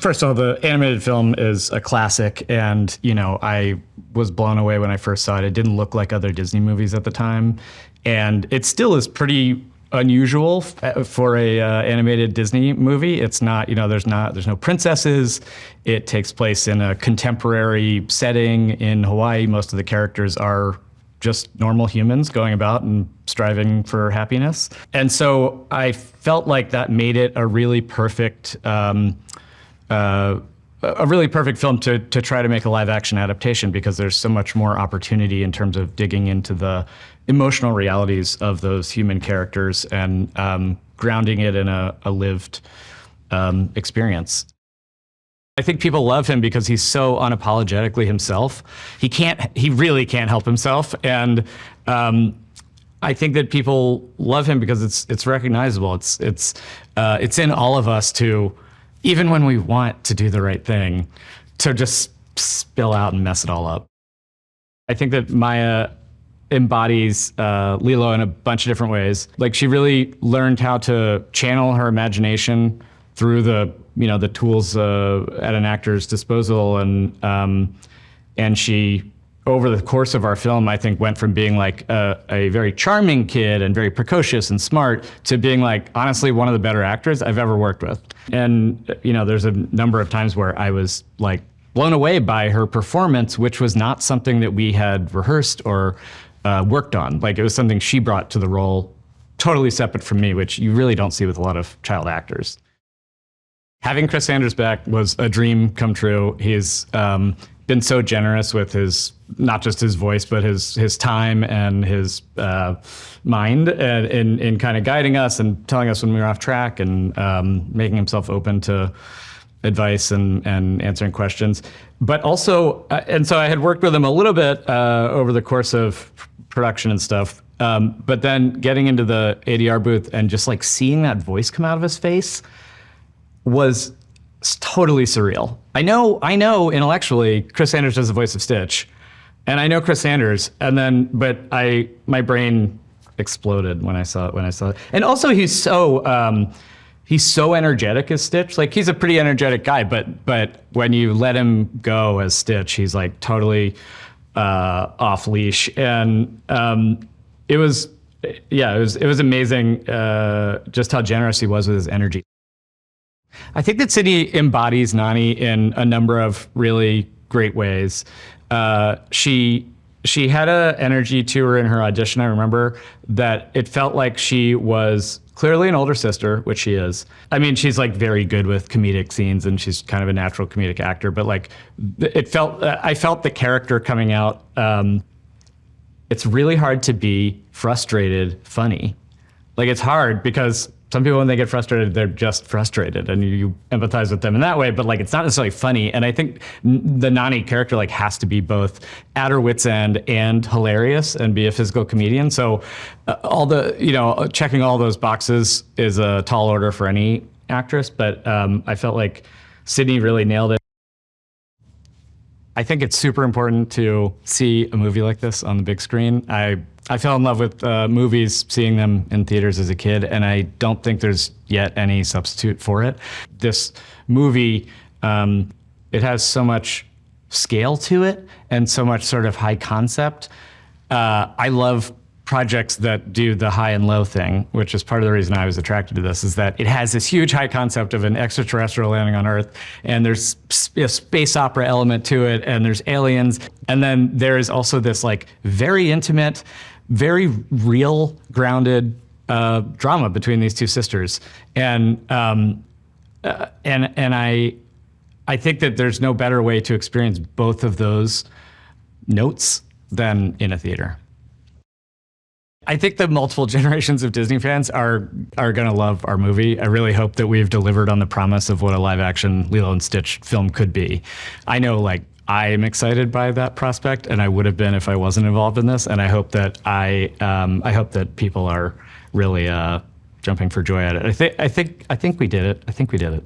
First of all, the animated film is a classic, and I was blown away when I first saw it. It didn't look like other Disney movies at the time, and it still is pretty unusual for a animated Disney movie. It's not, there's no princesses. It takes place in a contemporary setting in Hawaii. Most of the characters are just normal humans going about and striving for happiness. And so I felt like that made it a really perfect film to try to make a live action adaptation, because there's so much more opportunity in terms of digging into the emotional realities of those human characters and grounding it in a lived experience. I think people love him because he's so unapologetically himself. He really can't help himself. And I think that people love him because it's recognizable. It's in all of us to, even when we want to do the right thing, to just spill out and mess it all up. I think that Maya embodies Lilo in a bunch of different ways. Like, she really learned how to channel her imagination through the tools at an actor's disposal, and she, over the course of our film, I think went from being like a very charming kid and very precocious and smart to being like, honestly, one of the better actors I've ever worked with. And there's a number of times where I was like blown away by her performance, which was not something that we had rehearsed or worked on. Like, it was something she brought to the role, totally separate from me, which you really don't see with a lot of child actors. Having Chris Sanders back was a dream come true. He's been so generous with not just his voice, but his time and his mind, and in kind of guiding us and telling us when we were off track, and making himself open to advice and answering questions. But also, and so I had worked with him a little bit over the course of production and stuff. But then getting into the ADR booth and just like seeing that voice come out of his face was totally surreal. I know intellectually Chris Sanders does the voice of Stitch, and I know Chris Sanders, but my brain exploded when I saw it. And also he's so energetic as Stitch. Like, he's a pretty energetic guy, but when you let him go as Stitch, he's like totally off leash. And it was amazing just how generous he was with his energy. I think that Sydney embodies Nani in a number of really great ways. She had an energy to her in her audition. I remember that it felt like she was clearly an older sister, which she is. I mean, she's like very good with comedic scenes, and she's kind of a natural comedic actor. But like, I felt the character coming out. It's really hard to be frustrated funny. Like, it's hard because some people, when they get frustrated, they're just frustrated, and you empathize with them in that way, but like, it's not necessarily funny. And I think the Nani character like has to be both at her wit's end and hilarious and be a physical comedian. So checking all those boxes is a tall order for any actress, but I felt like Sydney really nailed it. I think it's super important to see a movie like this on the big screen. I fell in love with movies, seeing them in theaters as a kid, and I don't think there's yet any substitute for it. This movie, it has so much scale to it and so much sort of high concept. I love projects that do the high and low thing, which is part of the reason I was attracted to this, is that it has this huge high concept of an extraterrestrial landing on Earth, and there's a space opera element to it, and there's aliens, and then there is also this like very intimate, very real, grounded drama between these two sisters, and I think that there's no better way to experience both of those notes than in a theater. I think that multiple generations of Disney fans are going to love our movie. I really hope that we've delivered on the promise of what a live-action Lilo and Stitch film could be. I know, like, I am excited by that prospect, and I would have been if I wasn't involved in this. And I hope that I hope that people are really jumping for joy at it. I think we did it. I think we did it.